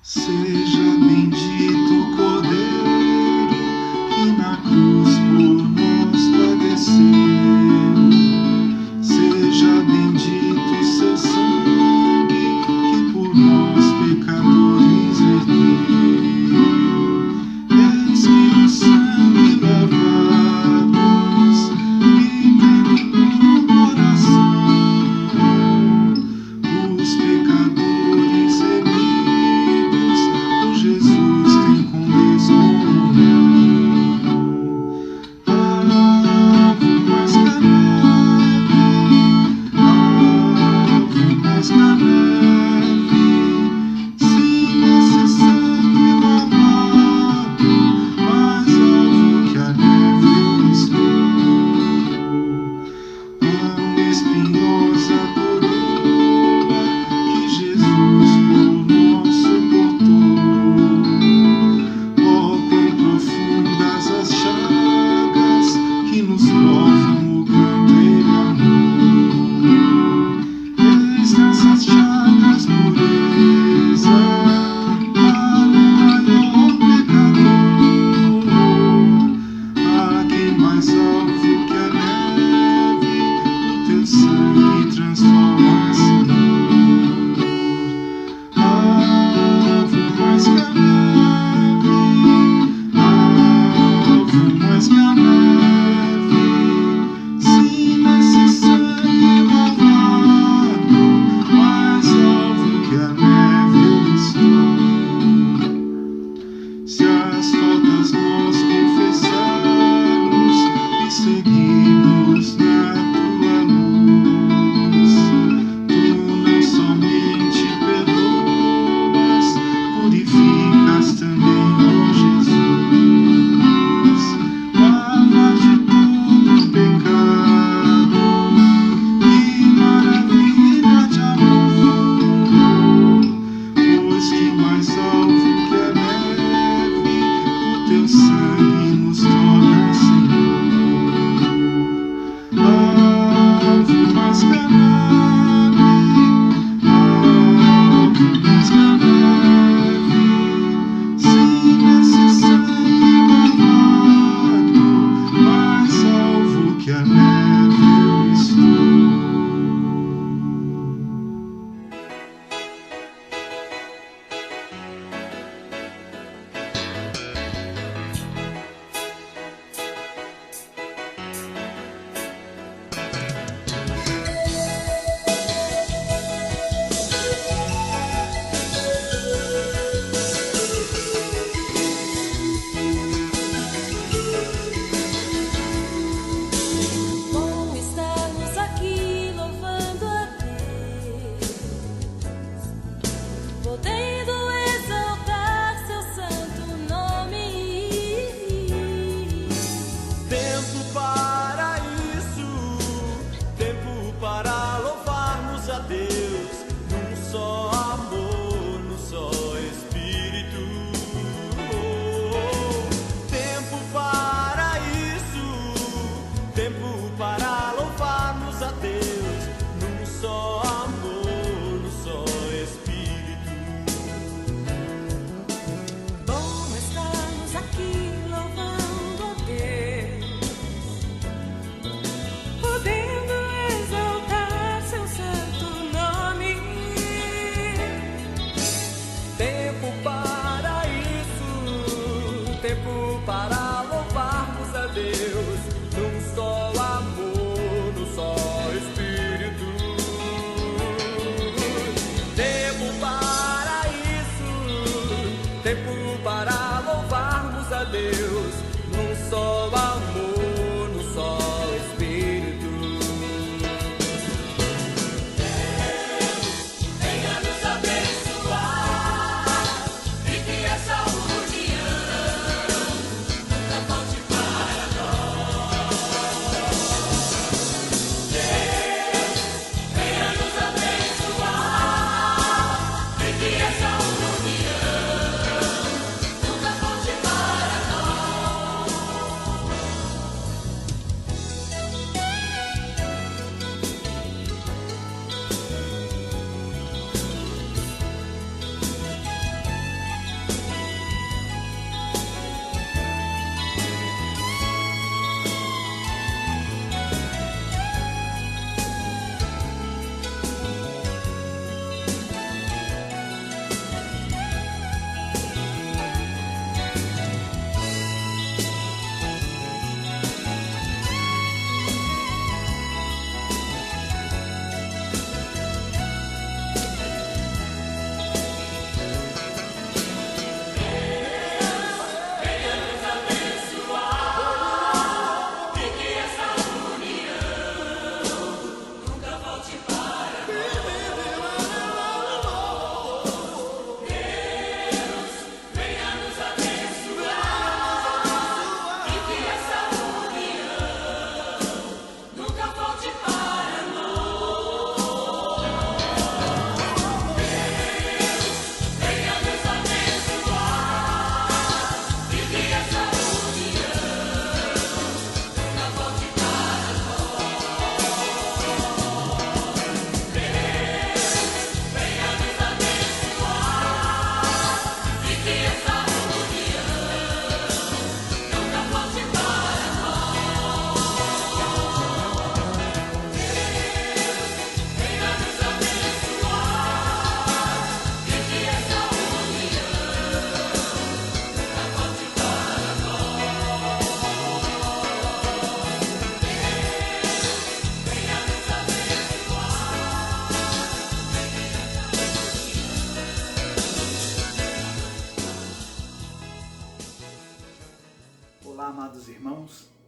Seja bendito o Cordeiro que na cruz por nós padeceu. Seja bendito o seu sangue que por nós pecadores verteu. Eis que no sangue lavados e tendo no coração os pecadores remidos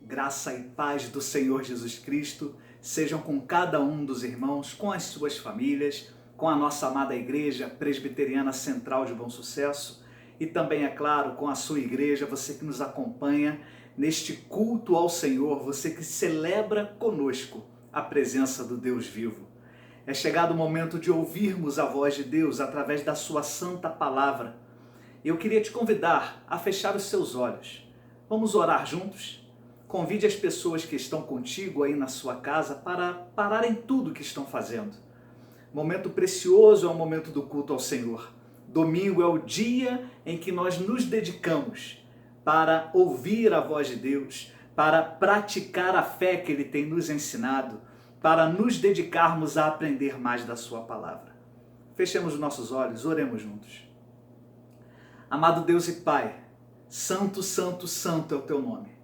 Graça e paz do Senhor Jesus Cristo sejam com cada um dos irmãos, com as suas famílias, com a nossa amada Igreja Presbiteriana Central de Bom Sucesso e também, é claro, com a sua igreja, você que nos acompanha neste culto ao Senhor, você que celebra conosco a presença do Deus vivo. É chegado o momento de ouvirmos a voz de Deus através da sua santa palavra. Eu queria te convidar a fechar os seus olhos. Vamos orar juntos? Convide as pessoas que estão contigo aí na sua casa para pararem tudo o que estão fazendo. Momento precioso é o momento do culto ao Senhor. Domingo é o dia em que nós nos dedicamos para ouvir a voz de Deus, para praticar a fé que Ele tem nos ensinado, para nos dedicarmos a aprender mais da sua palavra. Fechemos os nossos olhos, oremos juntos. Amado Deus e Pai, santo, santo, santo é o teu nome.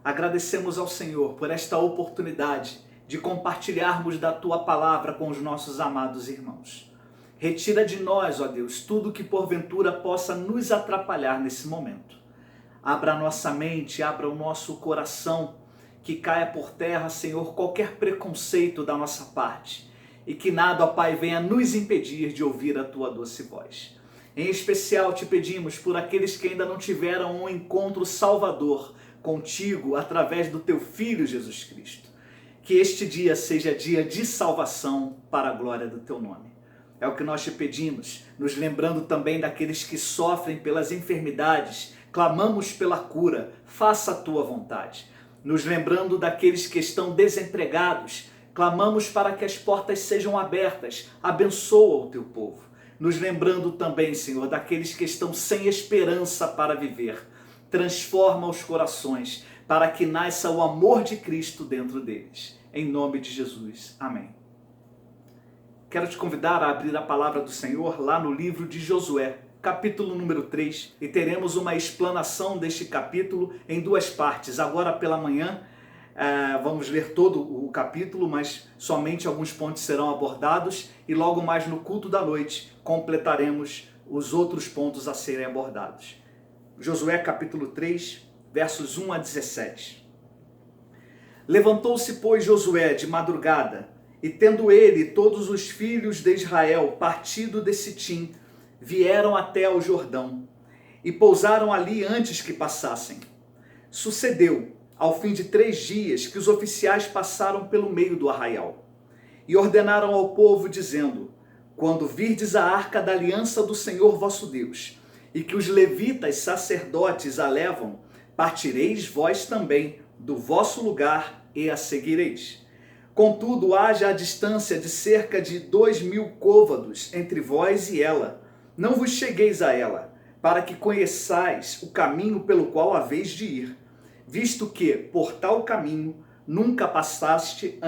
Agradecemos ao Senhor por esta oportunidade de compartilharmos da Tua palavra com os nossos amados irmãos. Retira de nós, ó Deus, tudo que porventura possa nos atrapalhar nesse momento. Abra a nossa mente, abra o nosso coração, que caia por terra, Senhor, qualquer preconceito da nossa parte e que nada, ó Pai, venha nos impedir de ouvir a Tua doce voz. Em especial te pedimos por aqueles que ainda não tiveram um encontro salvador contigo através do teu Filho Jesus Cristo. Que este dia seja dia de salvação para a glória do teu nome. É o que nós te pedimos, nos lembrando também daqueles que sofrem pelas enfermidades, clamamos pela cura, faça a tua vontade. Nos lembrando daqueles que estão desempregados, clamamos para que as portas sejam abertas, abençoa o teu povo. Nos lembrando também, Senhor, daqueles que estão sem esperança para viver, transforma os corações para que nasça o amor de Cristo dentro deles. Em nome de Jesus. Amém. Quero te convidar a abrir a palavra do Senhor lá no livro de Josué, capítulo número 3, e teremos uma explanação deste capítulo em duas partes. Agora pela manhã vamos ler todo o capítulo, mas somente alguns pontos serão abordados e logo mais no culto da noite completaremos os outros pontos a serem abordados. Josué capítulo 3, versos 1 a 17. Levantou-se, pois, Josué de madrugada, e tendo ele todos os filhos de Israel partido de Sitim, vieram até ao Jordão, e pousaram ali antes que passassem. Sucedeu, ao fim de 3 dias, que os oficiais passaram pelo meio do arraial, e ordenaram ao povo, dizendo: quando virdes a arca da aliança do Senhor vosso Deus, e que os levitas sacerdotes a levam, partireis vós também do vosso lugar e a seguireis. Contudo, haja a distância de cerca de 2.000 côvados entre vós e ela. Não vos chegueis a ela, para que conheçais o caminho pelo qual haveis de ir, visto que, por tal caminho, nunca passastes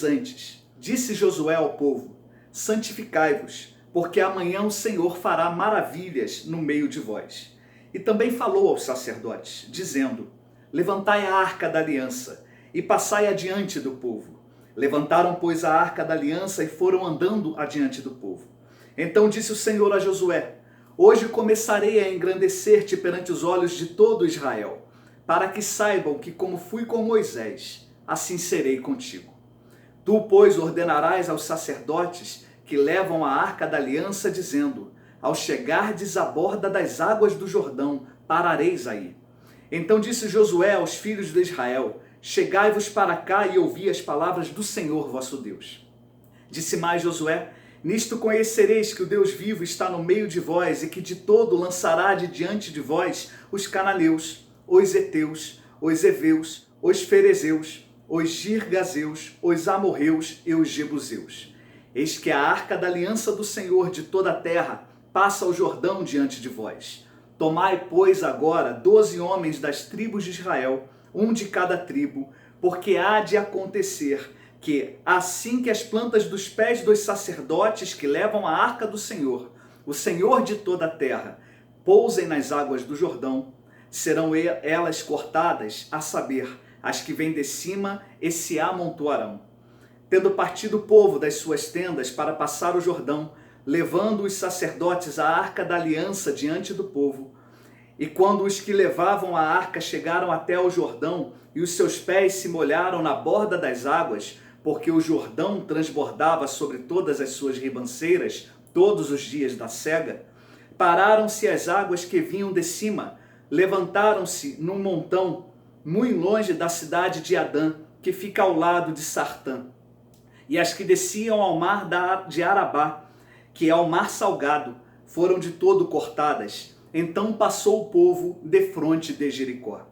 antes. Disse Josué ao povo: santificai-vos, porque amanhã o Senhor fará maravilhas no meio de vós. E também falou aos sacerdotes, dizendo: levantai a arca da aliança, e passai adiante do povo. Levantaram, pois, a arca da aliança, e foram andando adiante do povo. Então disse o Senhor a Josué: hoje começarei a engrandecer-te perante os olhos de todo Israel, para que saibam que, como fui com Moisés, assim serei contigo. Tu, pois, ordenarás aos sacerdotes que levam a arca da aliança, dizendo: ao chegardes à borda das águas do Jordão, parareis aí. Então disse Josué aos filhos de Israel: chegai-vos para cá e ouvi as palavras do Senhor vosso Deus. Disse mais Josué: nisto conhecereis que o Deus vivo está no meio de vós, e que de todo lançará de diante de vós os cananeus, os heteus, os heveus, os ferezeus, os girgazeus, os amorreus e os jebuseus. Eis que a arca da aliança do Senhor de toda a terra passa o Jordão diante de vós. Tomai, pois, agora 12 homens das tribos de Israel, um de cada tribo, porque há de acontecer que, assim que as plantas dos pés dos sacerdotes que levam a arca do Senhor, o Senhor de toda a terra, pousem nas águas do Jordão, serão elas cortadas, a saber, as que vêm de cima e se amontoarão. Tendo partido o povo das suas tendas para passar o Jordão, levando os sacerdotes a arca da aliança diante do povo, E quando os que levavam a arca chegaram até ao Jordão, e os seus pés se molharam na borda das águas, porque o Jordão transbordava sobre todas as suas ribanceiras todos os dias da cega, pararam-se as águas que vinham de cima, levantaram-se num montão, muito longe da cidade de Adã, que fica ao lado de Sartã. E as que desciam ao mar de Arabá, que é o mar salgado, foram de todo cortadas. Então passou o povo defronte de Jericó.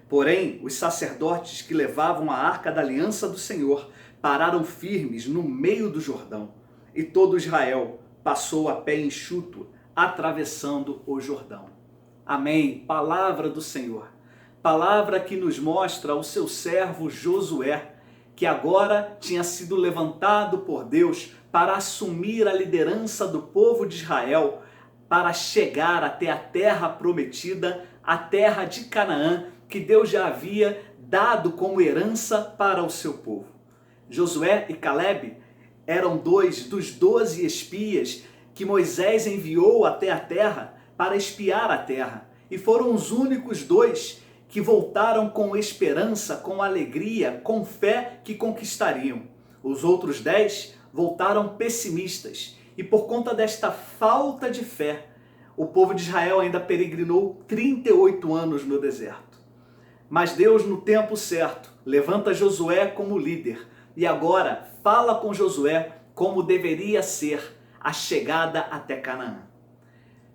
Porém, os sacerdotes que levavam a arca da aliança do Senhor pararam firmes no meio do Jordão, e todo Israel passou a pé enxuto, atravessando o Jordão. Amém. Palavra do Senhor. Palavra que nos mostra o seu servo Josué, que agora tinha sido levantado por Deus para assumir a liderança do povo de Israel, para chegar até a terra prometida, a terra de Canaã, que Deus já havia dado como herança para o seu povo. Josué e Calebe eram dois dos 12 espias que Moisés enviou até a terra para espiar a terra, e foram os únicos dois que voltaram com esperança, com alegria, com fé que conquistariam. Os outros 10 voltaram pessimistas, e por conta desta falta de fé, o povo de Israel ainda peregrinou 38 anos no deserto. Mas Deus, no tempo certo, levanta Josué como líder, e agora fala com Josué como deveria ser a chegada até Canaã.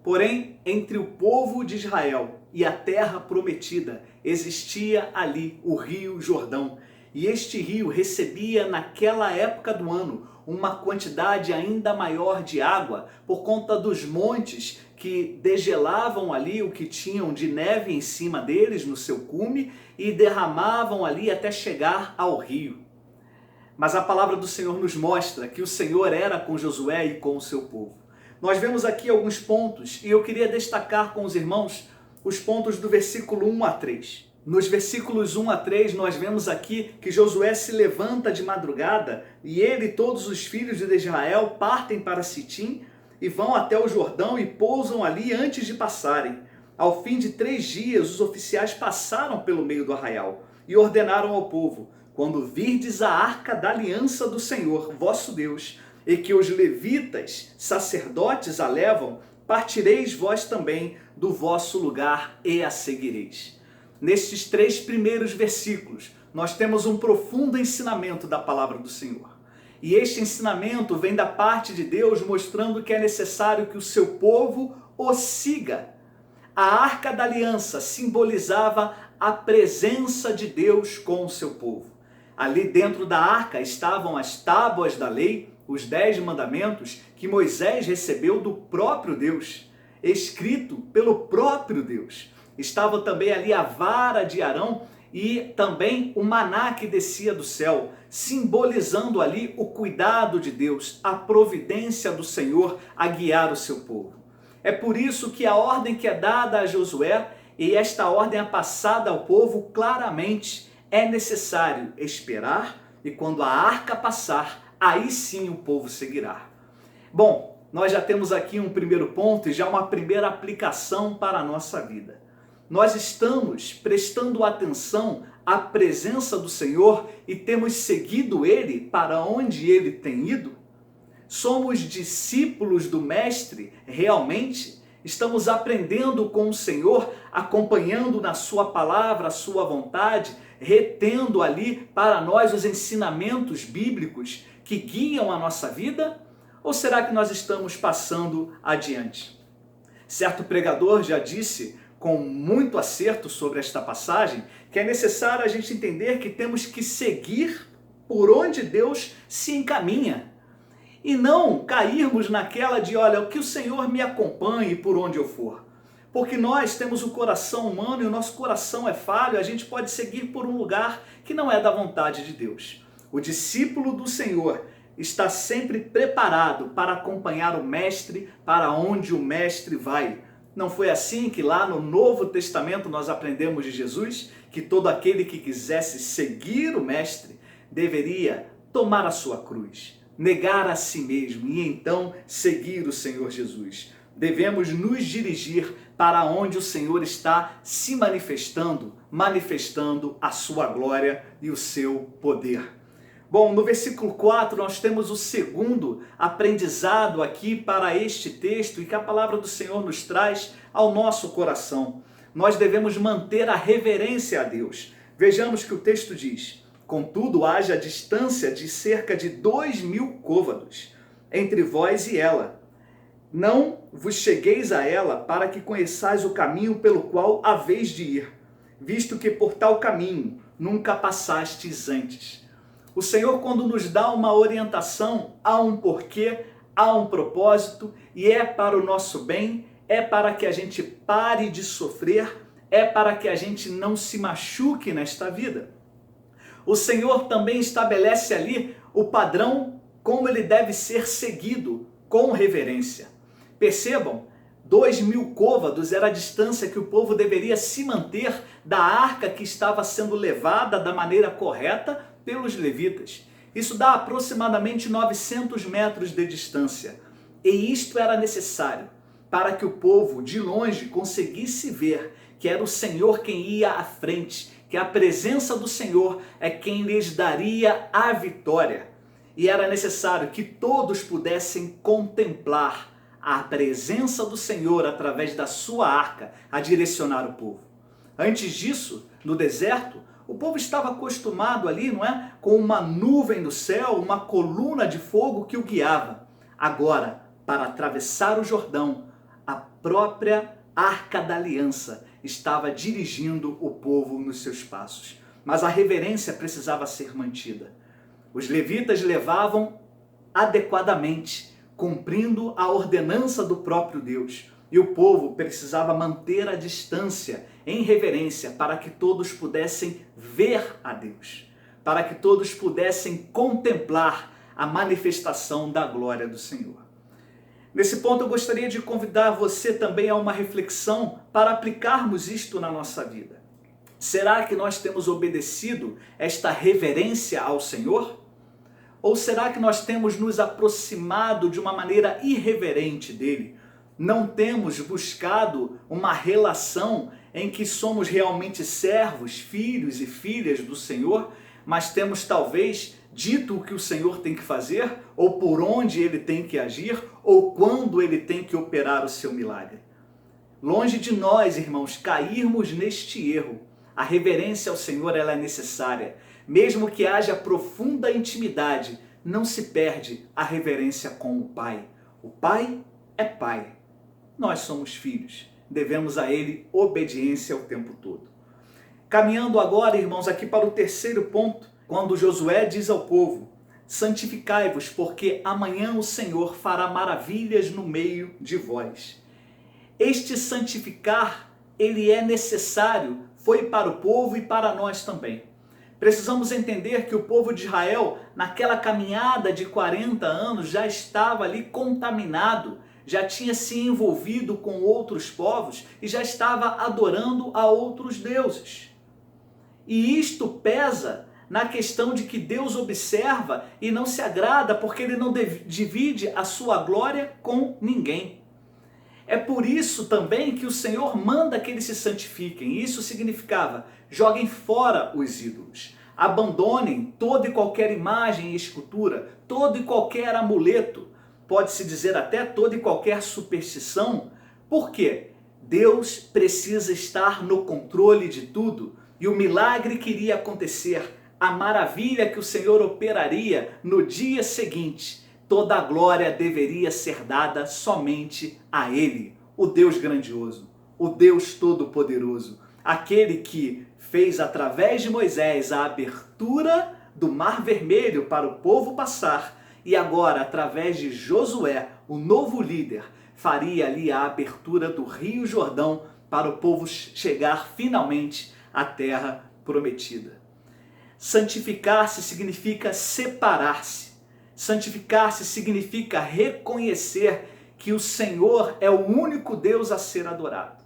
Porém, entre o povo de Israel e a terra prometida, existia ali o rio Jordão. E este rio recebia naquela época do ano uma quantidade ainda maior de água por conta dos montes que degelavam ali o que tinham de neve em cima deles no seu cume e derramavam ali até chegar ao rio. Mas a palavra do Senhor nos mostra que o Senhor era com Josué e com o seu povo. Nós vemos aqui alguns pontos e eu queria destacar com os irmãos os pontos do versículo 1 a 3. Nos versículos 1 a 3 nós vemos aqui que Josué se levanta de madrugada e ele e todos os filhos de Israel partem para Sitim e vão até o Jordão e pousam ali antes de passarem. Ao fim de 3 dias os oficiais passaram pelo meio do arraial e ordenaram ao povo: quando virdes a arca da aliança do Senhor, vosso Deus, e que os levitas, sacerdotes, a levam, partireis vós também do vosso lugar e a seguireis. Nestes 3 primeiros versículos, nós temos um profundo ensinamento da palavra do Senhor. E este ensinamento vem da parte de Deus, mostrando que é necessário que o seu povo o siga. A arca da aliança simbolizava a presença de Deus com o seu povo. Ali dentro da arca estavam as tábuas da lei, os 10 mandamentos que Moisés recebeu do próprio Deus, escrito pelo próprio Deus. Estava também ali a vara de Arão e também o maná que descia do céu, simbolizando ali o cuidado de Deus, a providência do Senhor a guiar o seu povo. É por isso que a ordem que é dada a Josué, e esta ordem é passada ao povo claramente, é necessário esperar, e quando a arca passar, aí sim o povo seguirá. Bom, nós já temos aqui um primeiro ponto e já uma primeira aplicação para a nossa vida. Nós estamos prestando atenção à presença do Senhor e temos seguido Ele para onde Ele tem ido? Somos discípulos do Mestre realmente? Estamos aprendendo com o Senhor, acompanhando na sua palavra a sua vontade, retendo ali para nós os ensinamentos bíblicos que guiam a nossa vida? Ou será que nós estamos passando adiante? Certo pregador já disse com muito acerto sobre esta passagem que é necessário a gente entender que temos que seguir por onde Deus se encaminha e não cairmos naquela de, olha, que o Senhor me acompanhe por onde eu for. Porque nós temos o coração humano e o nosso coração é falho, a gente pode seguir por um lugar que não é da vontade de Deus. O discípulo do Senhor está sempre preparado para acompanhar o Mestre para onde o Mestre vai. Não foi assim que lá no Novo Testamento nós aprendemos de Jesus que todo aquele que quisesse seguir o Mestre deveria tomar a sua cruz, negar a si mesmo e então seguir o Senhor Jesus. devemos nos dirigir para onde o Senhor está se manifestando, manifestando a sua glória e o seu poder. Bom, no versículo 4 nós temos o segundo aprendizado aqui para este texto e que a palavra do Senhor nos traz ao nosso coração. Nós devemos manter a reverência a Deus. Vejamos que o texto diz: contudo, haja distância de cerca de 2.000 côvados entre vós e ela. Não vos chegueis a ela para que conheçais o caminho pelo qual haveis de ir, visto que por tal caminho nunca passastes antes. O Senhor, quando nos dá uma orientação, há um porquê, há um propósito, e é para o nosso bem, é para que a gente pare de sofrer, é para que a gente não se machuque nesta vida. O Senhor também estabelece ali o padrão como ele deve ser seguido, com reverência. Percebam, 2.000 côvados era a distância que o povo deveria se manter da arca que estava sendo levada da maneira correta pelos levitas. Isso dá aproximadamente 900 metros de distância. E isto era necessário para que o povo de longe conseguisse ver que era o Senhor quem ia à frente, que a presença do Senhor é quem lhes daria a vitória. E era necessário que todos pudessem contemplar a presença do Senhor através da sua arca a direcionar o povo. Antes disso, no deserto, o povo estava acostumado ali, não é? Com uma nuvem do céu, uma coluna de fogo que o guiava. Agora, para atravessar o Jordão, a própria Arca da Aliança estava dirigindo o povo nos seus passos. Mas a reverência precisava ser mantida. Os levitas levavam adequadamente, cumprindo a ordenança do próprio Deus. E o povo precisava manter a distância em reverência para que todos pudessem ver a Deus, para que todos pudessem contemplar a manifestação da glória do Senhor. Nesse ponto eu gostaria de convidar você também a uma reflexão para aplicarmos isto na nossa vida. Será que nós temos obedecido esta reverência ao Senhor? Ou será que nós temos nos aproximado de uma maneira irreverente dele? Não temos buscado uma relação em que somos realmente servos, filhos e filhas do Senhor, mas temos talvez dito o que o Senhor tem que fazer, ou por onde ele tem que agir, ou quando ele tem que operar o seu milagre. Longe de nós, irmãos, cairmos neste erro. A reverência ao Senhor ela é necessária. Mesmo que haja profunda intimidade, não se perde a reverência com o Pai. O Pai é Pai. Nós somos filhos. Devemos a Ele obediência o tempo todo. Caminhando agora, irmãos, aqui para o terceiro ponto, quando Josué diz ao povo: santificai-vos, porque amanhã o Senhor fará maravilhas no meio de vós. Este santificar, ele é necessário, foi para o povo e para nós também. Precisamos entender que o povo de Israel, naquela caminhada de 40 anos, já estava ali contaminado, já tinha se envolvido com outros povos e já estava adorando a outros deuses. E isto pesa na questão de que Deus observa e não se agrada porque ele não divide a sua glória com ninguém. É por isso também que o Senhor manda que eles se santifiquem. Isso significava: joguem fora os ídolos, abandonem toda e qualquer imagem e escultura, todo e qualquer amuleto, pode-se dizer até toda e qualquer superstição. Por quê? Deus precisa estar no controle de tudo e o milagre que iria acontecer, a maravilha que o Senhor operaria no dia seguinte, toda a glória deveria ser dada somente a Ele, o Deus grandioso, o Deus todo-poderoso, aquele que fez através de Moisés a abertura do Mar Vermelho para o povo passar e agora, através de Josué, o novo líder, faria ali a abertura do Rio Jordão para o povo chegar finalmente à terra prometida. Santificar-se significa separar-se. Santificar-se significa reconhecer que o Senhor é o único Deus a ser adorado.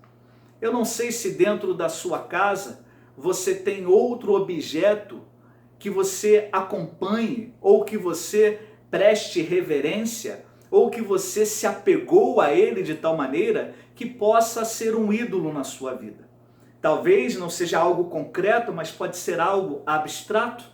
Eu não sei se dentro da sua casa você tem outro objeto que você acompanhe ou que você preste reverência ou que você se apegou a ele de tal maneira que possa ser um ídolo na sua vida. Talvez não seja algo concreto, mas pode ser algo abstrato.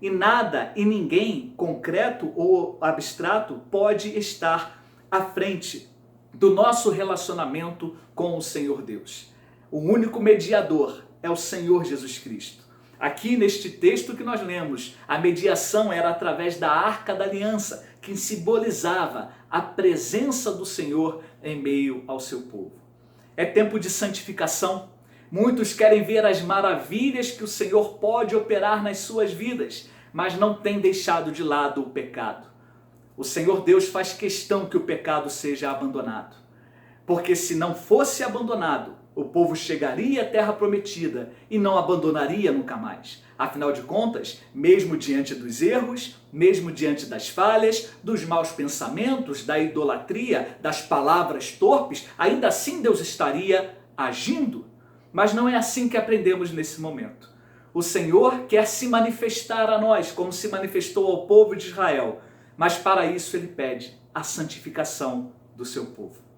E nada e ninguém concreto ou abstrato pode estar à frente do nosso relacionamento com o Senhor Deus. O único mediador é o Senhor Jesus Cristo. Aqui neste texto que nós lemos, a mediação era através da Arca da Aliança, que simbolizava a presença do Senhor em meio ao seu povo. É tempo de santificação. Muitos querem ver as maravilhas que o Senhor pode operar nas suas vidas, mas não têm deixado de lado o pecado. O Senhor Deus faz questão que o pecado seja abandonado. Porque se não fosse abandonado, o povo chegaria à terra prometida e não abandonaria nunca mais. Afinal de contas, mesmo diante dos erros, mesmo diante das falhas, dos maus pensamentos, da idolatria, das palavras torpes, ainda assim Deus estaria agindo. Mas não é assim que aprendemos nesse momento. O Senhor quer se manifestar a nós, como se manifestou ao povo de Israel, mas para isso ele pede a santificação do seu povo.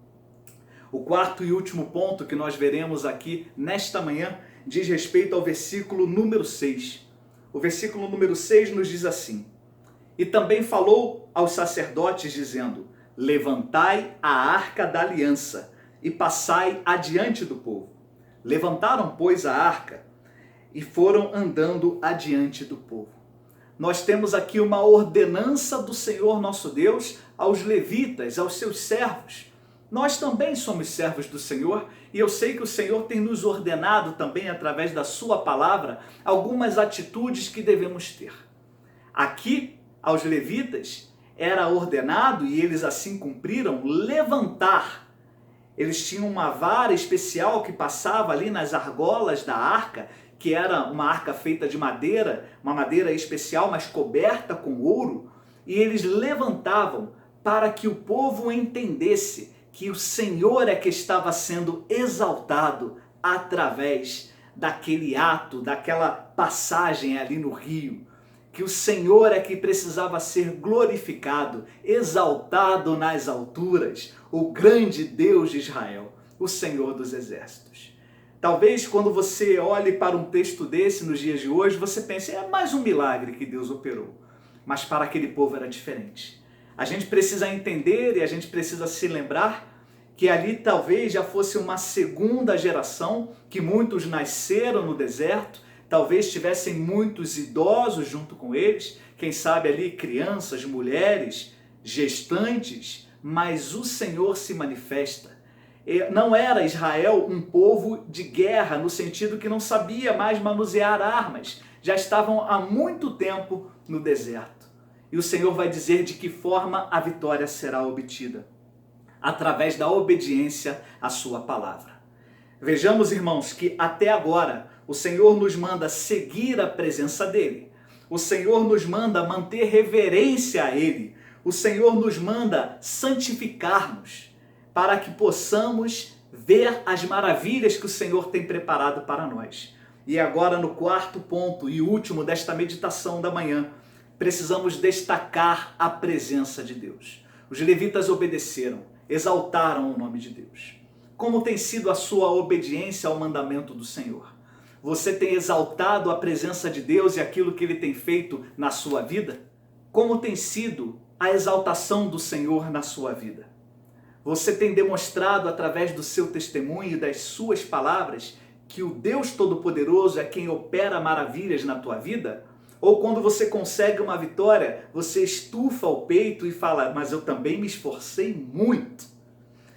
O quarto e último ponto que nós veremos aqui nesta manhã diz respeito ao versículo número 6. O versículo número 6 nos diz assim: E também falou aos sacerdotes, dizendo: Levantai a arca da aliança e passai adiante do povo. Levantaram, pois, a arca e foram andando adiante do povo. Nós temos aqui uma ordenança do Senhor nosso Deus aos levitas, aos seus servos. Nós também somos servos do Senhor e eu sei que o Senhor tem nos ordenado também, através da sua palavra, algumas atitudes que devemos ter. Aqui, aos levitas, era ordenado, e eles assim cumpriram, levantar. Eles tinham uma vara especial que passava ali nas argolas da arca, que era uma arca feita de madeira, uma madeira especial, mas coberta com ouro, e eles levantavam para que o povo entendesse que o Senhor é que estava sendo exaltado através daquele ato, daquela passagem ali no rio, que o Senhor é que precisava ser glorificado, exaltado nas alturas, o grande Deus de Israel, o Senhor dos exércitos. Talvez quando você olhe para um texto desse nos dias de hoje, você pense, é mais um milagre que Deus operou. Mas para aquele povo era diferente. A gente precisa entender e a gente precisa se lembrar que ali talvez já fosse uma segunda geração, que muitos nasceram no deserto, talvez tivessem muitos idosos junto com eles, quem sabe ali crianças, mulheres, gestantes, mas o Senhor se manifesta. Não era Israel um povo de guerra, no sentido que não sabia mais manusear armas, já estavam há muito tempo no deserto. E o Senhor vai dizer de que forma a vitória será obtida: através da obediência à sua palavra. Vejamos, irmãos, que até agora o Senhor nos manda seguir a presença dele. O Senhor nos manda manter reverência a ele. O Senhor nos manda santificar-nos para que possamos ver as maravilhas que o Senhor tem preparado para nós. E agora, no quarto ponto e último desta meditação da manhã, precisamos destacar a presença de Deus. Os levitas obedeceram, exaltaram o nome de Deus. Como tem sido a sua obediência ao mandamento do Senhor? Você tem exaltado a presença de Deus e aquilo que Ele tem feito na sua vida? Como tem sido a exaltação do Senhor na sua vida? Você tem demonstrado através do seu testemunho e das suas palavras que o Deus Todo-Poderoso é quem opera maravilhas na tua vida? Ou quando você consegue uma vitória, você estufa o peito e fala, mas eu também me esforcei muito.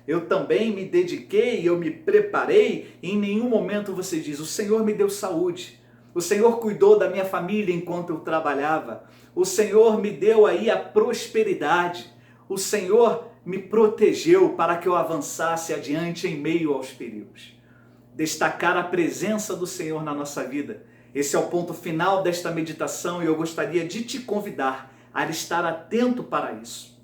Eu também me dediquei, eu me preparei, e em nenhum momento você diz, o Senhor me deu saúde. O Senhor cuidou da minha família enquanto eu trabalhava. O Senhor me deu aí a prosperidade. O Senhor me protegeu para que eu avançasse adiante em meio aos perigos. Destacar a presença do Senhor na nossa vida. Esse é o ponto final desta meditação e eu gostaria de te convidar a estar atento para isso.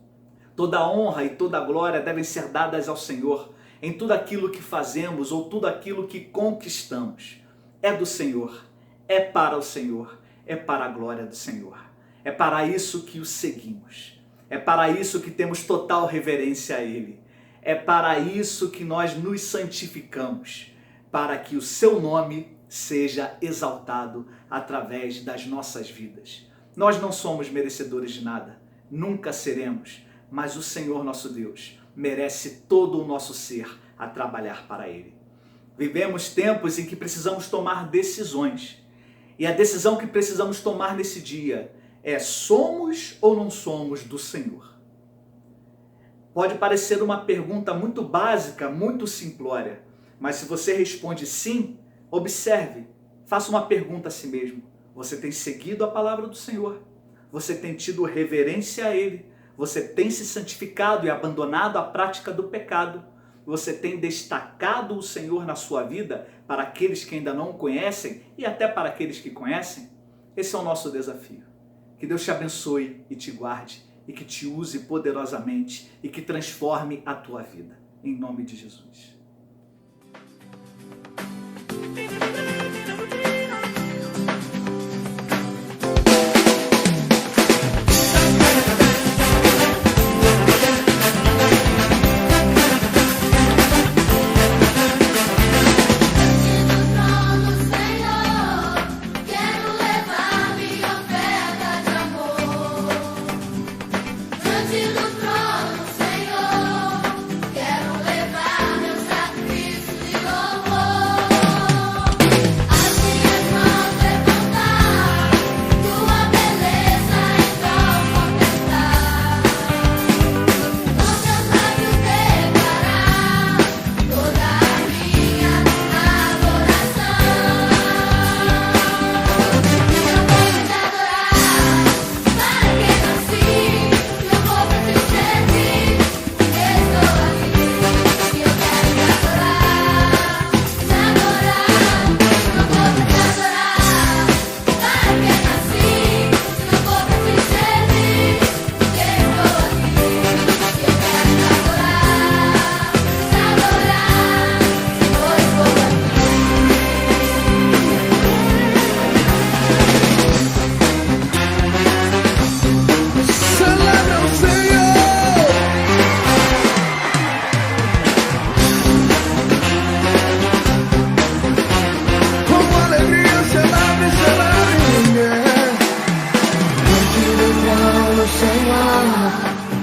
Toda honra e toda glória devem ser dadas ao Senhor em tudo aquilo que fazemos ou tudo aquilo que conquistamos. É do Senhor, é para o Senhor, é para a glória do Senhor. É para isso que o seguimos. É para isso que temos total reverência a Ele. É para isso que nós nos santificamos, para que o seu nome seja exaltado através das nossas vidas. Nós não somos merecedores de nada, nunca seremos, mas o Senhor nosso Deus merece todo o nosso ser a trabalhar para Ele. Vivemos tempos em que precisamos tomar decisões. E a decisão que precisamos tomar nesse dia é: somos ou não somos do Senhor? Pode parecer uma pergunta muito básica, muito simplória, mas se você responde sim, observe, faça uma pergunta a si mesmo. Você tem seguido a palavra do Senhor? Você tem tido reverência a Ele? Você tem se santificado e abandonado a prática do pecado? Você tem destacado o Senhor na sua vida para aqueles que ainda não o conhecem e até para aqueles que conhecem? Esse é o nosso desafio. Que Deus te abençoe e te guarde e que te use poderosamente e que transforme a tua vida. Em nome de Jesus.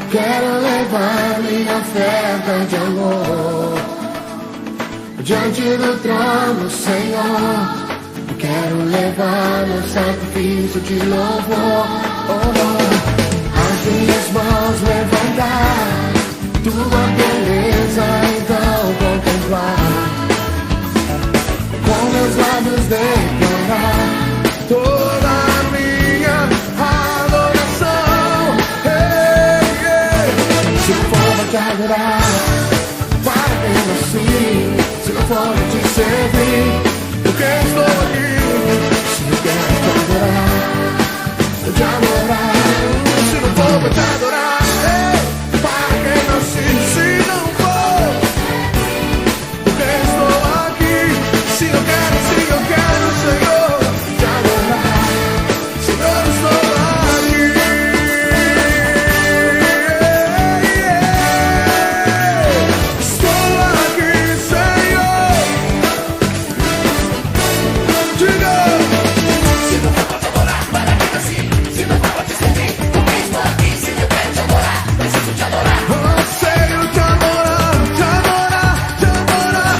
Quero levar minha oferta de amor diante do trono, Senhor. Quero levar meu sacrifício de louvor. As minhas mãos levantar, tua beleza então contemplar. Com meus lábios declarar toda a minha adoração. Se não for pra te adorar, para que eu nasci. Se não for pra te servir, porque estou aqui. Se eu quero te adorar, eu te adorar. Se não for pra te adorar, para que eu nasci. Se não for, porque estou aqui. Se eu quero, Senhor, te adorar. Senhor, estou aqui. Estou aqui, Senhor. Diga. Se não for pra te adorar, para que nasci. Se não for pra te servir, porque estou aqui. Se eu quero te adorar, preciso te adorar. Anseio te adorar, te adorar, te adorar.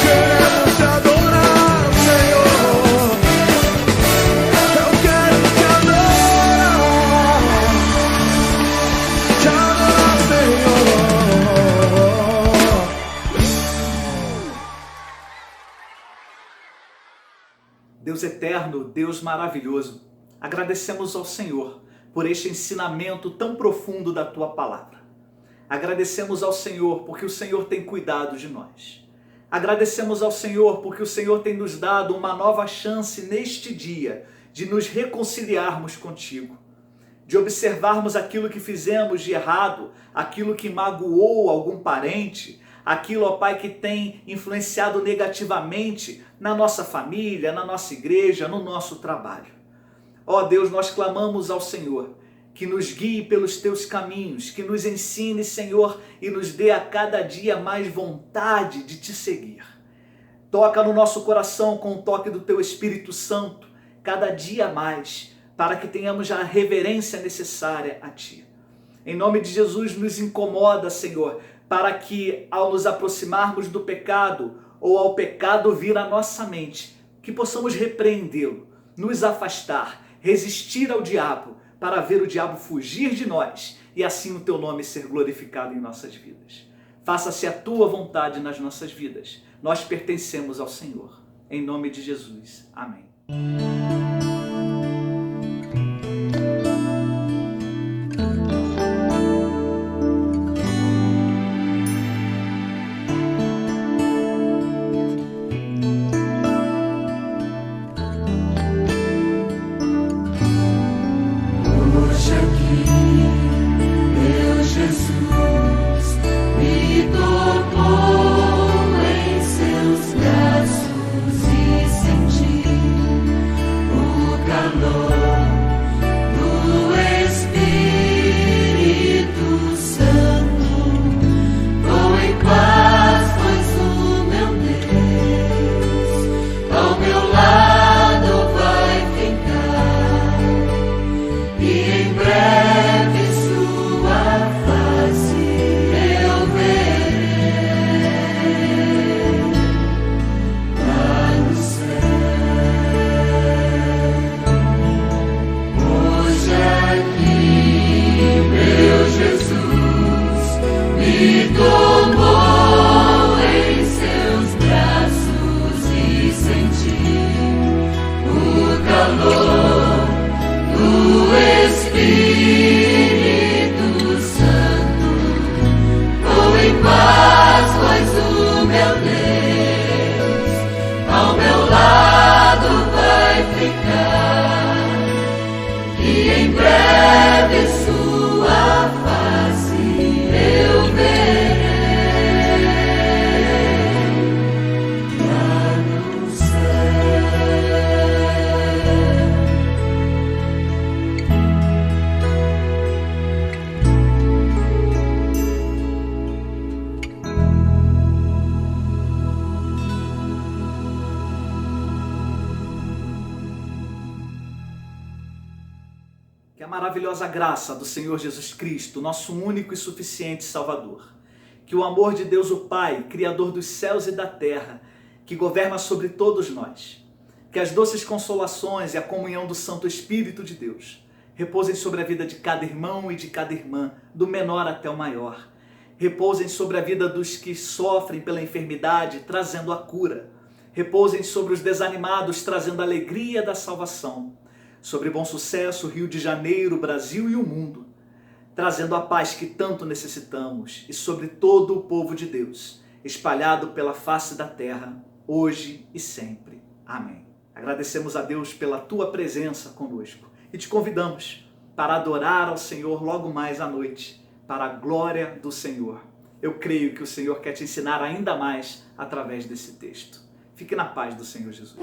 Queremos te adorar, Senhor. Eu quero te adorar, Senhor. Deus eterno, Deus maravilhoso, agradecemos ao Senhor por este ensinamento tão profundo da Tua Palavra. Agradecemos ao Senhor porque o Senhor tem cuidado de nós. Agradecemos ao Senhor porque o Senhor tem nos dado uma nova chance neste dia de nos reconciliarmos contigo, de observarmos aquilo que fizemos de errado, aquilo que magoou algum parente, aquilo, ó Pai, que tem influenciado negativamente na nossa família, na nossa igreja, no nosso trabalho. Ó Deus, nós clamamos ao Senhor que nos guie pelos teus caminhos, que nos ensine, Senhor, e nos dê a cada dia mais vontade de te seguir. Toca no nosso coração com o toque do teu Espírito Santo, cada dia mais, para que tenhamos a reverência necessária a ti. Em nome de Jesus, nos incomoda, Senhor, para que ao nos aproximarmos do pecado ou ao pecado vir à nossa mente, que possamos repreendê-lo, nos afastar, resistir ao diabo, para ver o diabo fugir de nós e assim o teu nome ser glorificado em nossas vidas. Faça-se a tua vontade nas nossas vidas. Nós pertencemos ao Senhor. Em nome de Jesus. Amém. Que a maravilhosa graça do Senhor Jesus Cristo, nosso único e suficiente Salvador, que o amor de Deus o Pai, Criador dos céus e da terra, que governa sobre todos nós, que as doces consolações e a comunhão do Santo Espírito de Deus repousem sobre a vida de cada irmão e de cada irmã, do menor até o maior. Repousem sobre a vida dos que sofrem pela enfermidade, trazendo a cura. Repousem sobre os desanimados, trazendo a alegria da salvação. Sobre Bom Sucesso, Rio de Janeiro, Brasil e o mundo, trazendo a paz que tanto necessitamos, e sobre todo o povo de Deus, espalhado pela face da terra, hoje e sempre. Amém. Agradecemos a Deus pela tua presença conosco e te convidamos para adorar ao Senhor logo mais à noite, para a glória do Senhor. Eu creio que o Senhor quer te ensinar ainda mais através desse texto. Fique na paz do Senhor Jesus.